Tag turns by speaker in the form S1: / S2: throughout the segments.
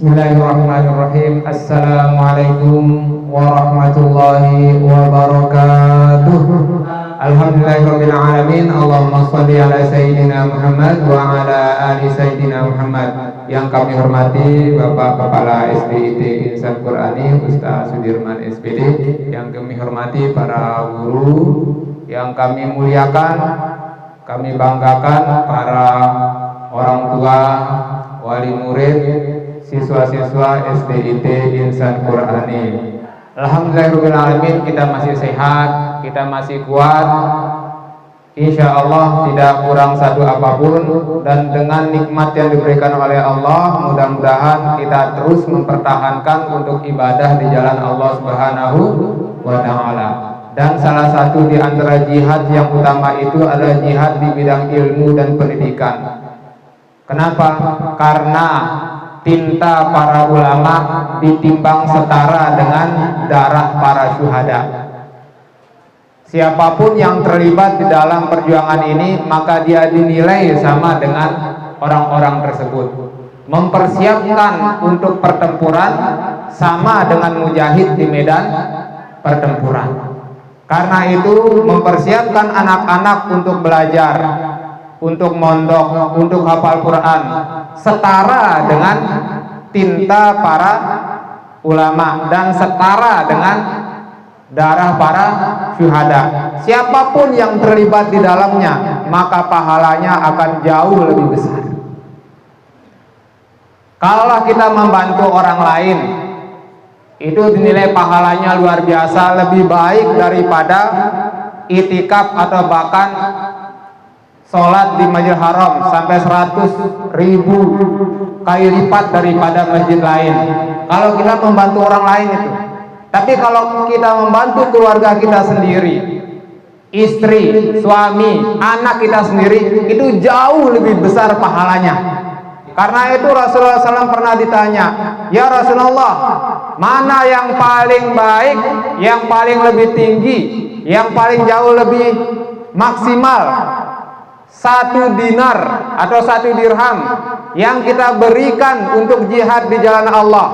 S1: Bismillahirrahmanirrahim. Assalamualaikum warahmatullahi wabarakatuh. Alhamdulillahirabbil alamin. Allahumma shalli ala sayyidina Muhammad wa ala ali sayyidina Muhammad. Yang kami hormati Bapak Kepala SDIT Insan Qurani Ustaz Sudirman SPD, yang kami hormati para guru, yang kami muliakan, kami banggakan para orang tua, wali murid, siswa-siswa SDIT Insan Qurani. Alhamdulillahirrahmanirrahim, kita masih sehat, kita masih kuat, insya Allah tidak kurang satu apapun. Dan dengan nikmat yang diberikan oleh Allah, mudah-mudahan kita terus mempertahankan untuk ibadah di jalan Allah Subhanahu wa ta'ala. Dan salah satu di antara jihad yang utama itu adalah jihad di bidang ilmu dan pendidikan. Kenapa? Karena tinta para ulama ditimbang setara dengan darah para syuhada. Siapapun yang terlibat di dalam perjuangan ini, maka dia dinilai sama dengan orang-orang tersebut. Mempersiapkan untuk pertempuran sama dengan mujahid di medan pertempuran. Karena itu mempersiapkan anak-anak untuk belajar, untuk mondok, untuk hafal Quran, setara dengan tinta para ulama dan setara dengan darah para syuhada. Siapapun yang terlibat di dalamnya, maka pahalanya akan jauh lebih besar. Kalaulah kita membantu orang lain, itu dinilai pahalanya luar biasa, lebih baik daripada itikaf atau bahkan sholat di Masjidil Haram sampai 100.000 kali lipat daripada masjid lain. Kalau kita membantu orang lain itu. Tapi kalau kita membantu keluarga kita sendiri, istri, suami, anak kita sendiri, itu jauh lebih besar pahalanya. Karena itu Rasulullah SAW pernah ditanya, ya Rasulullah, mana yang paling baik, yang paling lebih tinggi, yang paling jauh lebih maksimal? 1 dinar atau 1 dirham yang kita berikan untuk jihad di jalan Allah,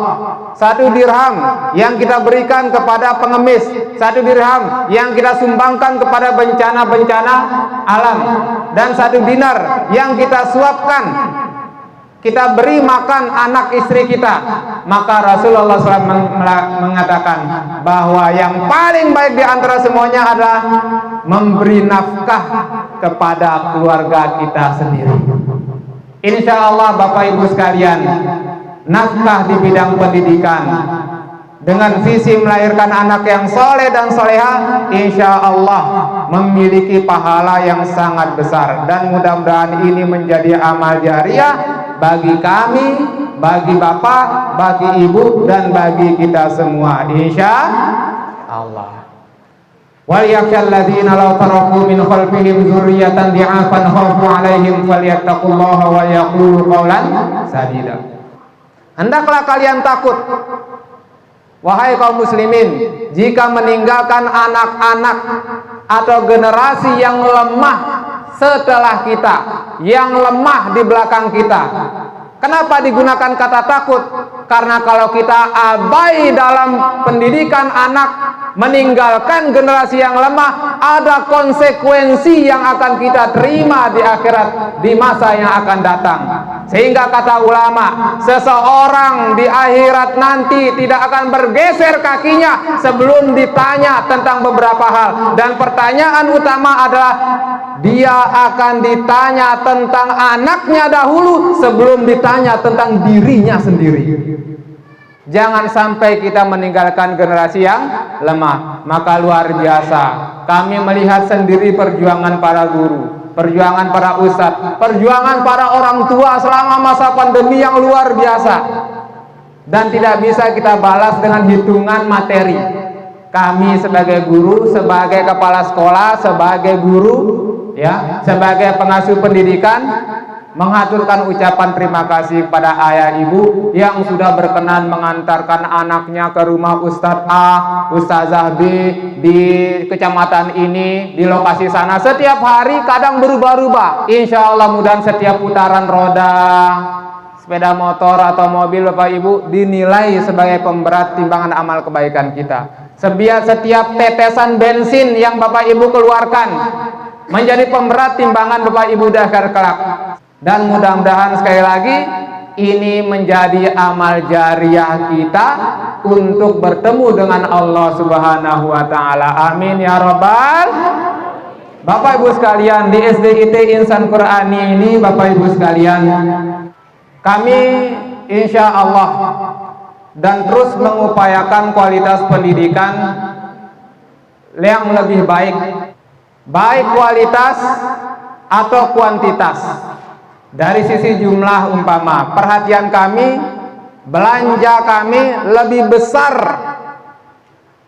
S1: 1 dirham yang kita berikan kepada pengemis, 1 dirham yang kita sumbangkan kepada bencana-bencana alam, dan 1 dinar yang kita suapkan, kita beri makan anak istri kita. Maka Rasulullah SAW mengatakan bahwa yang paling baik di antara semuanya adalah memberi nafkah kepada keluarga kita sendiri. Insya Allah Bapak Ibu sekalian, nafkah di bidang pendidikan dengan visi melahirkan anak yang soleh dan soleha, insya Allah memiliki pahala yang sangat besar. Dan mudah-mudahan ini menjadi amal jariah bagi kami, bagi bapak, bagi ibu, dan bagi kita semua, insya Allah. وَلْيَخْشَى الَّذِينَ لَوْ تَرَكُوا مِنْ خَلْفِهِمْ ذُرِّيَّةً ضِعَافًا خَافُوا عَلَيْهِمْ فَلْيَتَّقُوا اللَّهَ وَلْيَقُولُوا قَوْلًا سَدِيدًا. Hendaklah kalian takut, wahai kaum muslimin, jika meninggalkan anak-anak atau generasi yang lemah setelah kita, yang lemah di belakang kita. Kenapa digunakan kata takut? Karena kalau kita abai dalam pendidikan anak, meninggalkan generasi yang lemah, ada konsekuensi yang akan kita terima di akhirat, di masa yang akan datang. Sehingga kata ulama, seseorang di akhirat nanti tidak akan bergeser kakinya sebelum ditanya tentang beberapa hal. Dan pertanyaan utama adalah dia akan ditanya tentang anaknya dahulu sebelum ditanya tentang dirinya sendiri. Jangan sampai kita meninggalkan generasi yang lemah. Maka luar biasa, kami melihat sendiri perjuangan para guru, perjuangan para ustadz, perjuangan para orang tua selama masa pandemi yang luar biasa. Dan tidak bisa kita balas dengan hitungan materi. Kami sebagai guru, sebagai kepala sekolah, sebagai guru, ya, sebagai pengasuh pendidikan, mengaturkan ucapan terima kasih kepada ayah ibu yang sudah berkenan mengantarkan anaknya ke rumah Ustadz A, Ustazah B di kecamatan ini, di lokasi sana. Setiap hari kadang berubah-ubah. Insya Allah mudah setiap putaran roda sepeda motor atau mobil Bapak Ibu dinilai sebagai pemberat timbangan amal kebaikan kita. Setiap tetesan bensin yang Bapak Ibu keluarkan menjadi pemberat timbangan Bapak Ibu di akhir kelak. Dan mudah-mudahan sekali lagi ini menjadi amal jariah kita untuk bertemu dengan Allah Subhanahu wa taala. Amin ya rabbal. Bapak Ibu sekalian, di SDIT Insan Qur'ani ini Bapak Ibu sekalian, kami insya Allah dan terus mengupayakan kualitas pendidikan yang lebih baik, baik kualitas atau kuantitas. Dari sisi jumlah umpama, perhatian kami, belanja kami lebih besar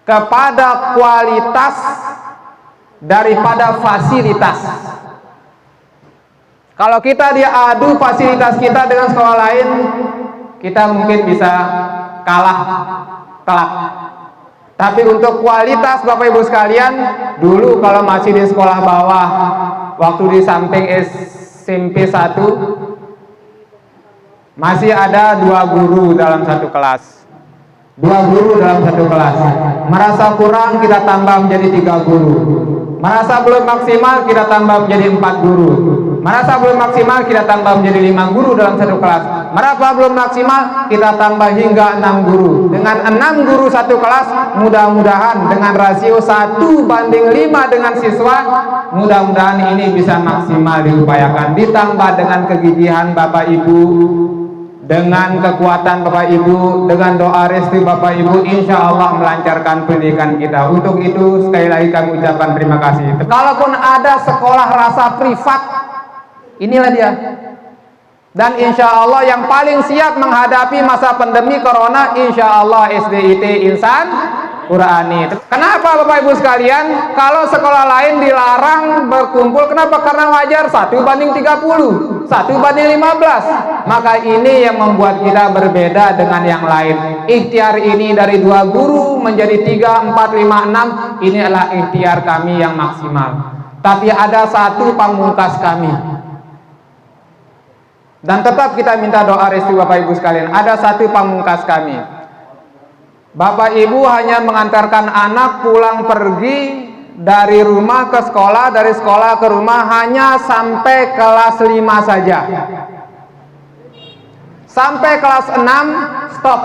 S1: kepada kualitas daripada fasilitas. Kalau kita diadu fasilitas kita dengan sekolah lain, kita mungkin bisa kalah telak. Tapi untuk kualitas Bapak Ibu sekalian, dulu kalau masih di sekolah bawah, waktu di samping SMP 1, masih ada 2 guru dalam satu kelas. 2 guru dalam satu kelas. Merasa kurang, kita tambah menjadi 3 guru. Merasa belum maksimal, kita tambah menjadi 4 guru. Merasa belum maksimal, kita tambah menjadi 5 guru dalam satu kelas. Merasa belum maksimal, kita tambah hingga 6 guru. Dengan 6 guru satu kelas, mudah-mudahan dengan rasio 1:5 dengan siswa, mudah-mudahan ini bisa maksimal diupayakan. Ditambah dengan kegigihan Bapak Ibu, dengan kekuatan Bapak Ibu, dengan doa restu Bapak Ibu, insya Allah melancarkan pendidikan kita. Untuk itu sekali lagi kami ucapkan terima kasih. Kalaupun ada sekolah rasa privat, inilah dia. Dan insya Allah yang paling siap menghadapi masa pandemi corona, insya Allah SDIT Insan Qur'ani. Kenapa Bapak Ibu sekalian? Kalau sekolah lain dilarang berkumpul, kenapa? Karena wajar 1:30, 1:15. Maka ini yang membuat kita berbeda dengan yang lain. Ikhtiar ini dari 2 guru menjadi 3, 4, 5, 6. Ini adalah ikhtiar kami yang maksimal. Tapi ada satu pamungkas kami. Dan tetap kita minta doa restu Bapak Ibu sekalian. Ada satu pamungkas kami. Bapak Ibu hanya mengantarkan anak pulang pergi dari rumah ke sekolah, dari sekolah ke rumah hanya sampai kelas 5 saja. Sampai kelas 6 stop.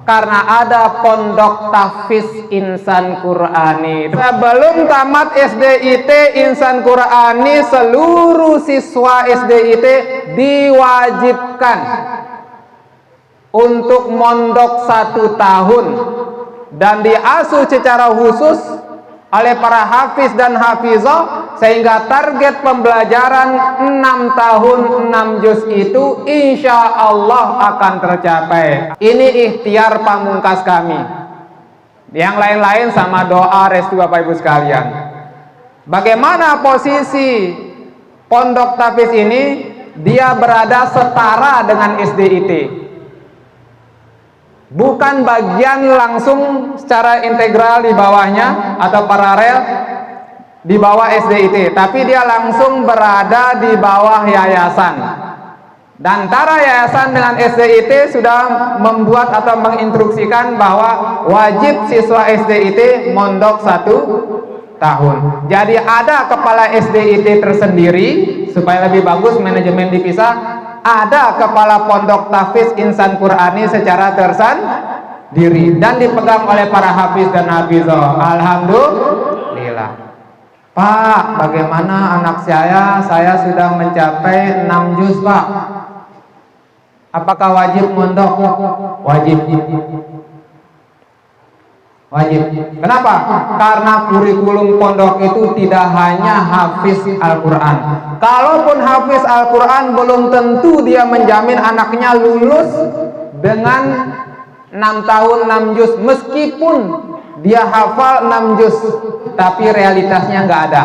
S1: Karena ada pondok tahfiz Insan Qur'ani. Sebelum tamat SDIT Insan Qur'ani, seluruh siswa SDIT diwajibkan untuk mondok 1 tahun dan diasuh secara khusus oleh para hafiz dan hafizah, sehingga target pembelajaran 6 tahun 6 juz itu insya Allah akan tercapai. Ini ikhtiar pamungkas kami. Yang lain-lain sama doa restu Bapak Ibu sekalian. Bagaimana posisi pondok tahfiz ini? Dia berada setara dengan SDIT. Bukan bagian langsung secara integral di bawahnya atau paralel di bawah SDIT, tapi dia langsung berada di bawah yayasan. Dan antara yayasan dengan SDIT sudah membuat atau menginstruksikan bahwa wajib siswa SDIT mondok 1 tahun. Jadi ada kepala SDIT tersendiri supaya lebih bagus manajemen dipisah. Ada kepala pondok tahfiz Insan Qur'ani secara tersendiri dan dipegang oleh para hafiz dan hafizah. Alhamdulillah. Pak, bagaimana anak saya sudah mencapai 6 juz Pak. Apakah wajib mondok? Wajib. Wajib. Kenapa? Karena kurikulum pondok itu tidak hanya hafiz Al-Quran. Kalaupun hafiz Al-Quran, belum tentu dia menjamin anaknya lulus dengan 6 tahun 6 juz. Meskipun dia hafal 6 juz, tapi realitasnya nggak ada.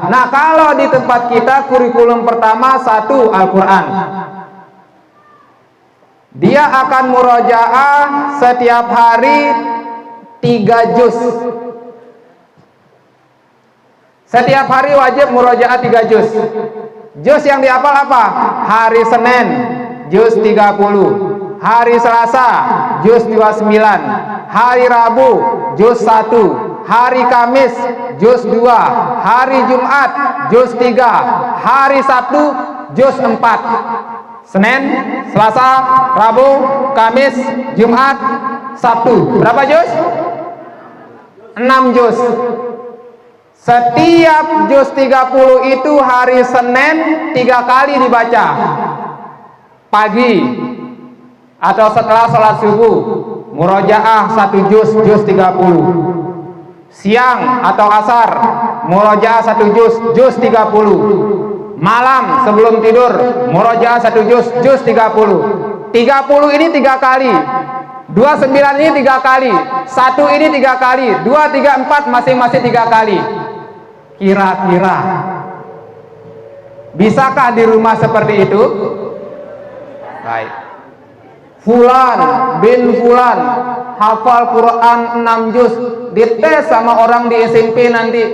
S1: Nah, kalau di tempat kita kurikulum pertama 1 Al-Quran. Dia akan murojaah setiap hari 3 juz. Setiap hari wajib murojaah 3 juz. Juz yang dihafal apa? Hari Senin juz 30. Hari Selasa juz 29. Hari Rabu juz 1. Hari Kamis juz 2. Hari Jumat juz 3. Hari Sabtu juz 4. Senin, Selasa, Rabu, Kamis, Jumat, Sabtu. Berapa juz? 6 juz. Setiap juz 30 itu hari Senin 3 kali dibaca. Pagi atau setelah sholat subuh, murojaah 1 juz, juz 30. Siang atau asar, murojaah 1 juz, juz 30. Malam sebelum tidur, murojaah 1 juz, juz 30. 30 ini 3 kali. 29 ini 3 kali. 1 ini 3 kali. 2, 3, 4 masing-masing 3 kali. Kira-kira bisakah di rumah seperti itu? Baik. Fulan bin Fulan hafal Quran 6 juz, dites sama orang di SMP nanti.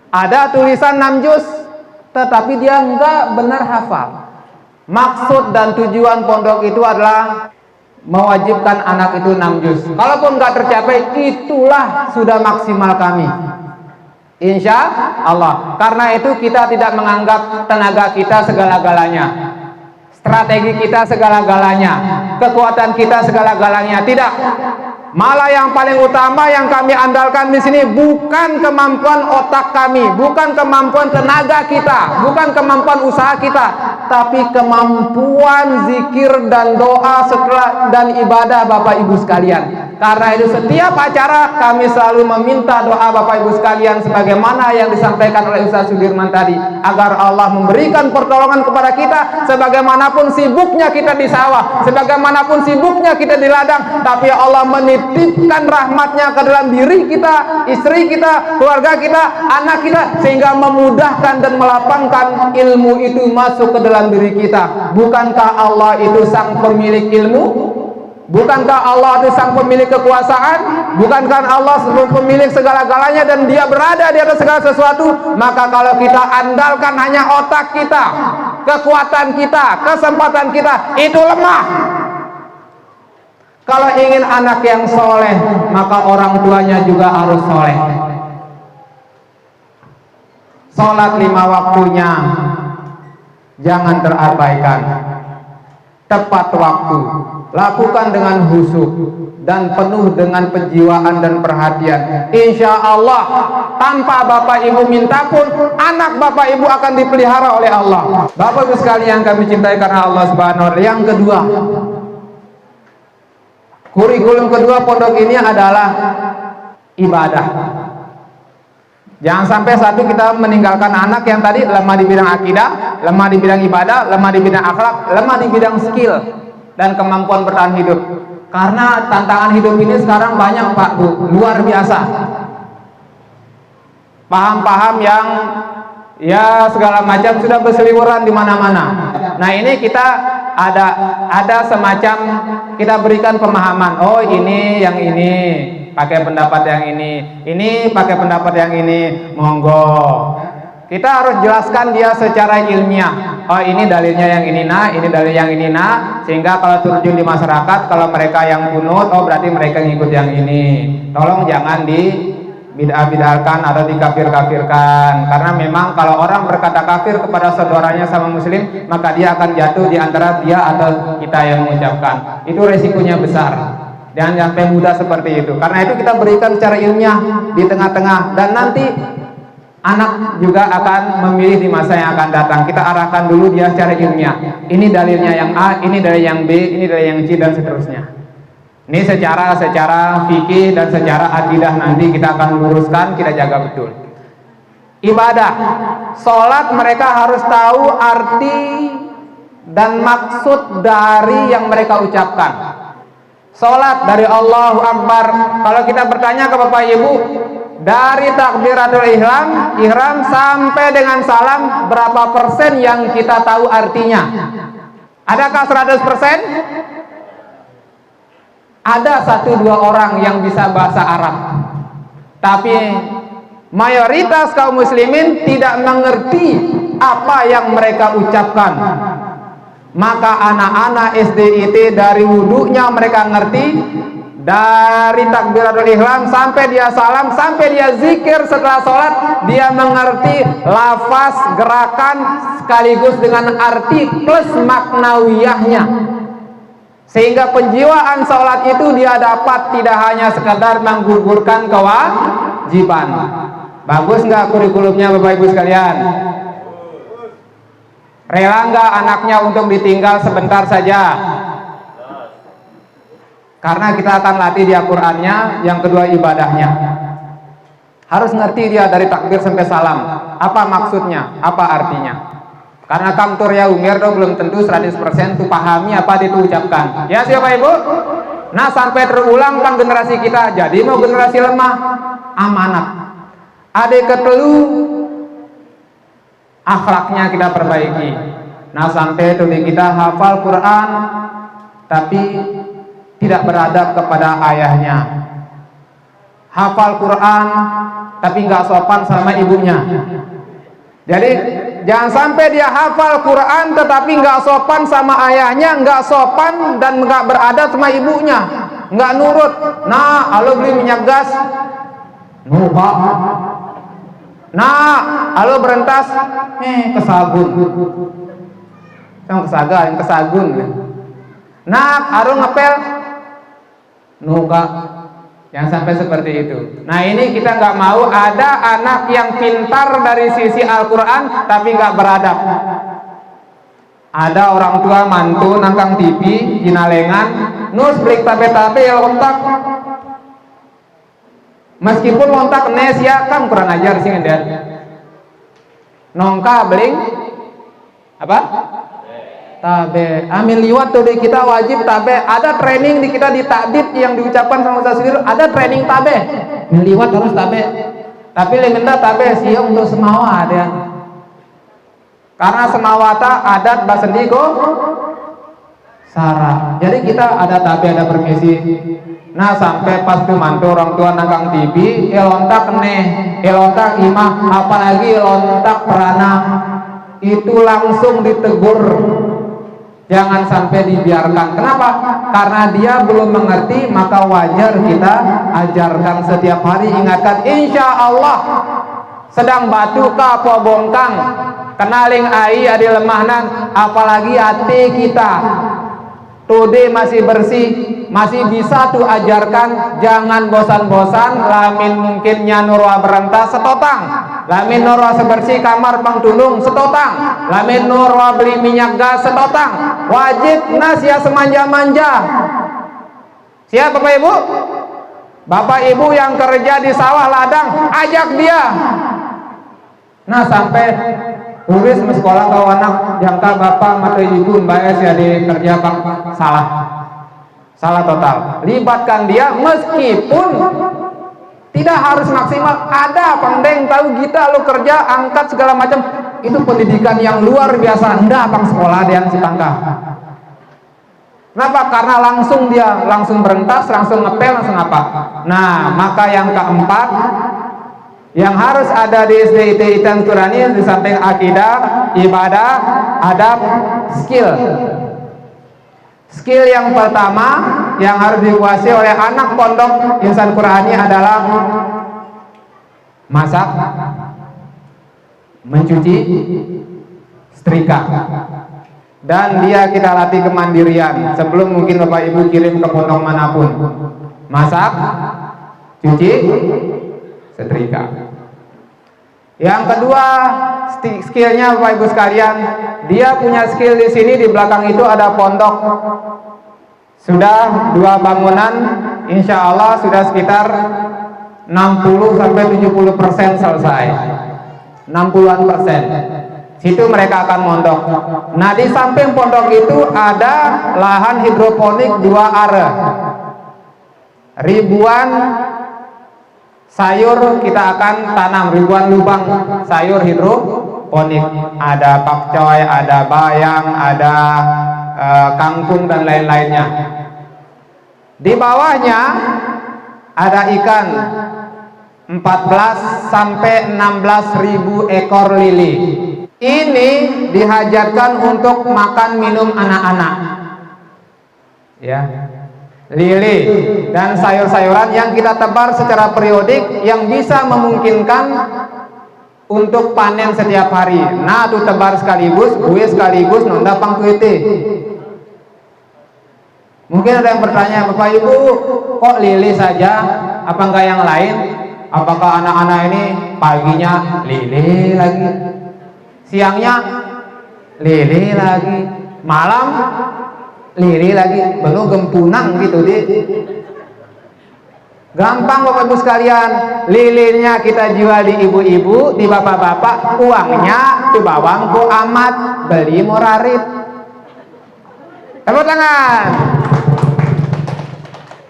S1: Ada tulisan 6 juz, tetapi dia enggak benar hafal. Maksud dan tujuan pondok itu adalah mewajibkan anak itu 6 juz. Kalaupun enggak tercapai, itulah sudah maksimal kami. Insya Allah. Karena itu kita tidak menganggap tenaga kita segala-galanya, strategi kita segala-galanya, kekuatan kita segala-galanya. Tidak. Malah yang paling utama yang kami andalkan di sini bukan kemampuan otak kami, bukan kemampuan tenaga kita, bukan kemampuan usaha kita, tapi kemampuan zikir dan doa setelah dan ibadah Bapak Ibu sekalian. Karena itu setiap acara kami selalu meminta doa Bapak Ibu sekalian sebagaimana yang disampaikan oleh Ustaz Sudirman tadi, agar Allah memberikan pertolongan kepada kita sebagaimanapun sibuknya kita di sawah, sebagaimanapun sibuknya kita di ladang, tapi Allah menitipkan rahmatnya ke dalam diri kita, istri kita, keluarga kita, anak kita, sehingga memudahkan dan melapangkan ilmu itu masuk ke dalam diri kita. Bukankah Allah itu sang pemilik ilmu? Bukankah Allah itu sang pemilik kekuasaan? Bukankah Allah pemilik segala-galanya dan dia berada di atas segala sesuatu? Maka kalau kita andalkan hanya otak kita, kekuatan kita, kesempatan kita, itu lemah. Kalau ingin anak yang soleh, maka orang tuanya juga harus soleh. Sholat 5 waktunya jangan terabaikan. Tepat waktu, lakukan dengan khusyuk dan penuh dengan penjiwaan dan perhatian. Insya Allah tanpa Bapak Ibu minta pun anak Bapak Ibu akan dipelihara oleh Allah. Bapak Ibu sekalian yang kami cintai karena Allah Subhanahu wa Ta'ala. Yang kedua, kurikulum kedua pondok ini adalah ibadah. Jangan sampai satu kita meninggalkan anak yang tadi lemah di bidang akidah, lemah di bidang ibadah, lemah di bidang akhlak, lemah di bidang skill dan kemampuan bertahan hidup. Karena tantangan hidup ini sekarang banyak Pak Bu, luar biasa. Paham-paham yang ya segala macam sudah berseliweran di mana-mana. Nah ini kita ada semacam kita berikan pemahaman. Oh ini yang ini pakai pendapat yang ini pakai pendapat yang ini, monggo. Kita harus jelaskan dia secara ilmiah. Oh ini dalilnya yang ini nah, ini dalil yang ini nah, sehingga kalau terjun di masyarakat, kalau mereka yang kunut, oh berarti mereka ngikut yang ini. Tolong jangan di bid'ah-bid'ahkan atau dikafir-kafirkan, karena memang kalau orang berkata kafir kepada saudaranya sama muslim, maka dia akan jatuh di antara dia atau kita yang mengucapkan. Itu resikonya besar. Jangan sampai mudah seperti itu. Karena itu kita berikan secara ilmiah di tengah-tengah, dan nanti anak juga akan memilih di masa yang akan datang. Kita arahkan dulu dia secara ilmiah. Ini dalilnya yang A, ini dalil yang B, ini dalil yang C, dan seterusnya. Ini secara fikih dan secara akidah nanti kita akan luruskan, kita jaga betul. Ibadah, sholat mereka harus tahu arti dan maksud dari yang mereka ucapkan. Sholat dari Allahu Akbar. Kalau kita bertanya ke Bapak Ibu, dari takbiratul ihram sampai dengan salam, berapa persen yang kita tahu artinya? Adakah 100%? Ada 1-2 orang yang bisa bahasa Arab, tapi mayoritas kaum muslimin tidak mengerti apa yang mereka ucapkan. Maka anak-anak SD itu dari wudunya mereka ngerti, dari takbiratul ihram sampai dia salam, sampai dia zikir setelah sholat, dia mengerti lafaz, gerakan sekaligus dengan arti plus maknawiyahnya, sehingga penjiwaan sholat itu dia dapat tidak hanya sekedar menggugurkan kewajiban. Bagus nggak kurikulumnya Bapak Ibu sekalian? Rela nggak anaknya untuk ditinggal sebentar saja? Karena kita akan latih dia Qur'annya, yang kedua ibadahnya. Harus ngerti dia dari takbir sampai salam. Apa maksudnya? Apa artinya? Karena kamtur ya umir dong belum tentu 100% tuh pahami apa itu ucapkan. Ya siapa Ibu? Nah sampai terulang kan generasi kita. Jadi mau generasi lemah, amanat. Adik ketelu, akhlaknya kita perbaiki. Nah sampai tuh kita hafal Quran tapi tidak beradab kepada ayahnya, hafal Quran tapi nggak sopan sama ibunya. Jadi jangan sampai dia hafal Quran tetapi nggak sopan sama ayahnya, nggak sopan dan nggak beradab sama ibunya, nggak nurut. Nah, alo beli minyak gas, nuba. Nah, alo berentas, kesagun. Yang kesagun. Nah, alo ngepel, nuga. Yang sampai seperti itu. Nah ini kita nggak mau ada anak yang pintar dari sisi Al-Quran tapi nggak beradab. Ada orang tua mantu nangkang TV jinalengan nus blik tabe-tabe ya lontak. Meskipun lontak nes ya kan kurang ajar sih ngeden. Nongka beling apa? Tabe. Amin liwat tuh di kita wajib tabe. Ada training di kita di takdid yang diucapkan sama Ustaz Sendiri. Ada training tabe. Amin liwat harus tabe. Tapi lemenda tabe sih untuk semawa ada. Karena semawata adat basendiko Sarah. Jadi kita ada tabe, ada permisi. Nah sampai pas tuh mantu orang tua nangkang TV, elontak neh, elontak imah, apalagi elontak perana, itu langsung ditegur. Jangan sampai dibiarkan. Kenapa? Karena dia belum mengerti, maka wajar kita ajarkan setiap hari. Ingatkan, insya Allah sedang batu ka po bongkang, kenaling ai adi lemahnan, apalagi hati kita Tude masih bersih, masih bisa tuh ajarkan. Jangan bosan-bosan, lamin mungkin nyanurwa berentas setotang, lamin nurwa sebersih kamar pang tulung setotang, lamin nurwa beli minyak gas setotang. Wajib nas ya semanja-manja. Siap Bapak Ibu? Bapak Ibu yang kerja di sawah ladang, ajak dia. Nah sampai tulis sekolah kau anak jangka bapak mata ibu mbak es ya di kerja bang salah total. Libatkan dia meskipun tidak harus maksimal. Ada pendeng tahu kita lo kerja angkat segala macam itu pendidikan yang luar biasa. Ndak bang sekolah dia si tangga. Kenapa? Karena langsung dia langsung berentas, langsung ngepel, langsung apa. Nah maka yang keempat yang harus ada di SDIT Itan Qurani di samping akidah, ibadah, adab, skill. Skill yang pertama yang harus dikuasai oleh anak pondok insan Qurani adalah masak, mencuci, setrika. Dan dia kita latih kemandirian sebelum mungkin Bapak Ibu kirim ke pondok manapun. Masak, cuci, setrika. Yang kedua skillnya Bapak Ibu sekalian, dia punya skill di sini. Di belakang itu ada pondok, sudah 2 bangunan, insya Allah sudah sekitar 60-70% selesai, 60-an%. Situ mereka akan mondok. Nah di samping pondok itu ada lahan hidroponik 2 are, ribuan sayur kita akan tanam, ribuan lubang sayur hidroponik. Ada pakcoy, ada bayam, ada kangkung dan lain-lainnya. Di bawahnya ada ikan 14 sampai 16 ribu ekor lili. ini dihajatkan untuk makan minum anak-anak, ya, lili dan sayur-sayuran yang kita tebar secara periodik yang bisa memungkinkan untuk panen setiap hari. Nah, itu tebar sekaligus, gue sekaligus nonda pangkuite. Mungkin ada yang bertanya, Bapak Ibu, kok lili saja? Apa enggak yang lain? Apakah anak-anak ini paginya lili lagi, siangnya lili lagi, malam lili lagi, belum gempunang gitu deh. Gampang Bapak Ibu sekalian, lilinya kita jual di ibu-ibu, di bapak-bapak, uangnya di bawang ku amat, beli murarit. Tepuk tangan.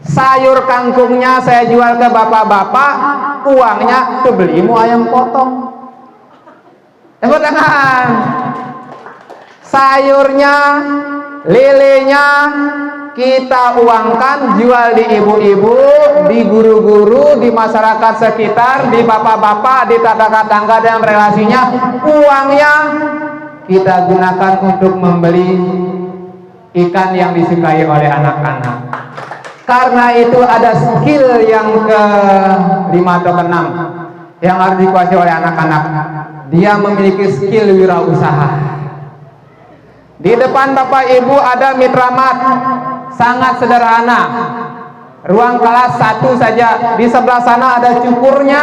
S1: Sayur kangkungnya saya jual ke bapak-bapak, uangnya tuh beli mu ayam potong. Tepuk tangan. Sayurnya, lelenya kita uangkan, jual di ibu-ibu, di guru-guru, di masyarakat sekitar, di bapak-bapak, di tetangga dan relasinya. Uangnya kita gunakan untuk membeli ikan yang disukai oleh anak-anak. Karena itu ada skill yang ke-5 atau ke-6 yang harus dikuasai oleh anak-anak. Dia memiliki skill wirausaha. Di depan Bapak Ibu ada mitramat, sangat sederhana. Ruang kelas 1 saja. Di sebelah sana ada cukurnya,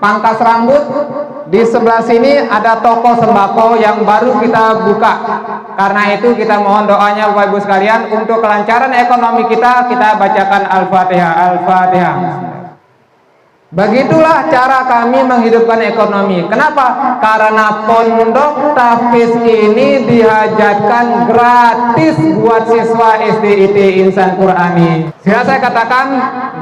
S1: pangkas rambut. Di sebelah sini ada toko sembako yang baru kita buka. Karena itu kita mohon doanya Bapak Ibu sekalian untuk kelancaran ekonomi kita bacakan Al-Fatihah. Al-Fatihah. Begitulah cara kami menghidupkan ekonomi. Kenapa? Karena pondok tahfiz ini dihajatkan gratis buat siswa SDIT Insan Qurani. Sehingga saya katakan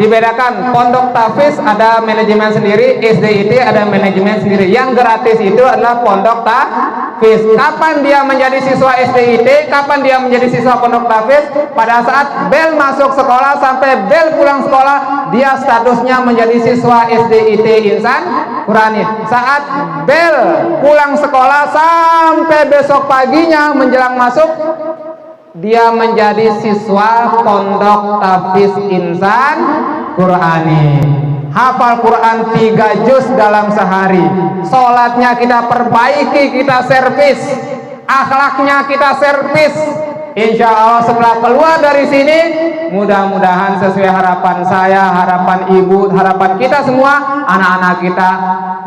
S1: dibedakan, pondok tahfiz ada manajemen sendiri, SDIT ada manajemen sendiri. Yang gratis itu adalah pondok tahfiz. Kapan dia menjadi siswa SDIT? Kapan dia menjadi siswa pondok tahfiz? Pada saat bel masuk sekolah sampai bel pulang sekolah, dia statusnya menjadi siswa SDIT Insan Qurani. Saat bel pulang sekolah sampai besok paginya menjelang masuk, dia menjadi siswa pondok tahfiz Insan Qurani. Hafal Quran 3 juz dalam sehari. Sholatnya kita perbaiki, kita servis. Akhlaknya kita servis. Insya Allah setelah keluar dari sini, mudah-mudahan sesuai harapan saya, harapan ibu, harapan kita semua, anak-anak kita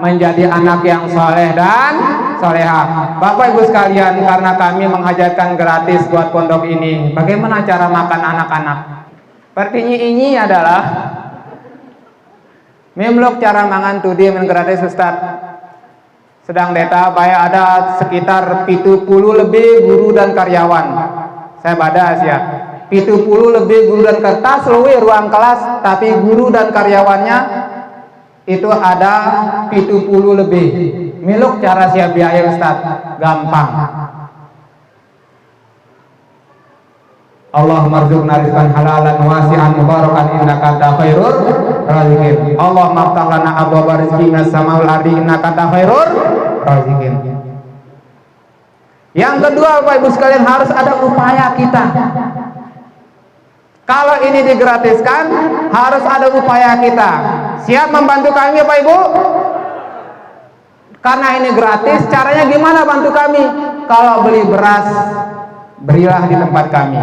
S1: menjadi anak yang soleh dan soleha. Bapak Ibu sekalian, karena kami mengajarkan gratis buat pondok ini, bagaimana cara makan anak-anak? Pertinya ini adalah memlok cara mangan tudi men gratis Ustaz. Sedang data bayar ada sekitar 70 lebih guru dan karyawan. Saya badas ya, 70 lebih guru dan kertas luwe ruang kelas, tapi guru dan karyawannya itu ada 70 lebih. Miluk cara siap biaya Ustaz, gampang. Allahumma rzuqna rizqan halalan wasi'an mubarakan innaka anta khairur raziqin. Allahumma aftah lana abwaaba rizqi minas samaa'i wal ardi innaka anta khairur raziqin. Yang kedua Bapak Ibu sekalian, harus ada upaya kita. Kalau ini digratiskan, harus ada upaya kita. Siap membantu kami Bapak Ibu? Karena ini gratis, caranya gimana bantu kami? Kalau beli beras, berilah di tempat kami.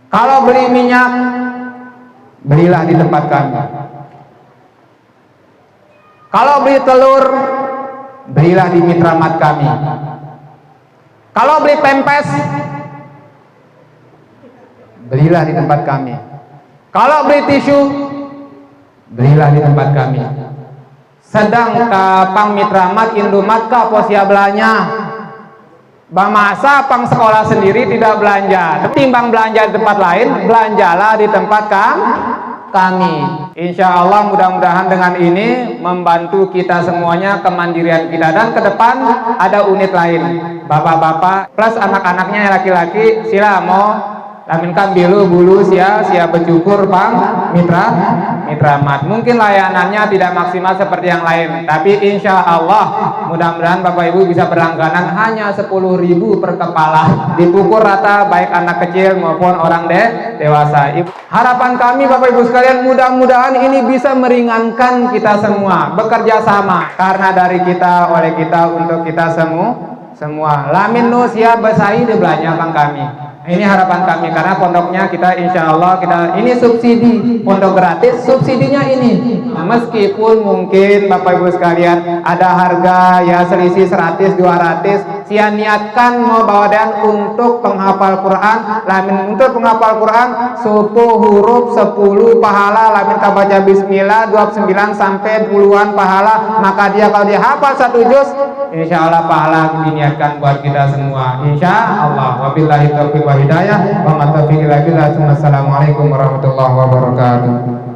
S1: Kalau beli minyak, belilah di tempat kami. Kalau beli telur, berilah di mitramat kami. Kalau beli pempes, berilah di tempat kami. Kalau beli tisu, berilah di tempat kami. Sedang pang mitramat Indomat ka posia belanja. Bamasa pang sekolah sendiri tidak belanja. Ketimbang belanja di tempat lain, belanjalah di tempat kami. Insya Allah mudah-mudahan dengan ini membantu kita semuanya, kemandirian kita, dan ke depan ada unit lain. Bapak-bapak plus anak-anaknya laki-laki, sila mau lamin kan bilu bulu sia bercukur pang mitra mat. Mungkin layanannya tidak maksimal seperti yang lain, tapi insya Allah mudah-mudahan Bapak Ibu bisa berlangganan hanya 10.000 per kepala, dipukul rata baik anak kecil maupun orang dewasa. Harapan kami Bapak Ibu sekalian, mudah-mudahan ini bisa meringankan kita semua, bekerja sama, karena dari kita, oleh kita, untuk kita semua. Lamin nu siap besahi di belakang kami. Ini harapan kami, karena pondoknya kita insya Allah ini subsidi, pondok gratis, subsidinya ini. Meskipun mungkin Bapak Ibu sekalian ada harga ya selisih 100-200, sia niatkan mau bawadan untuk penghafal Quran, lamin untuk penghafal Quran 10 huruf 10 pahala, lamin kabaca bismillah 29 sampai puluhan pahala, maka dia kalau dia hafal 1 juz insya Allah pahala diniatkan buat kita semua insya Allah. Wabillahi taufiq wa hidayah wa ma taufiq illa billah. Assalamualaikum warahmatullahi wabarakatuh.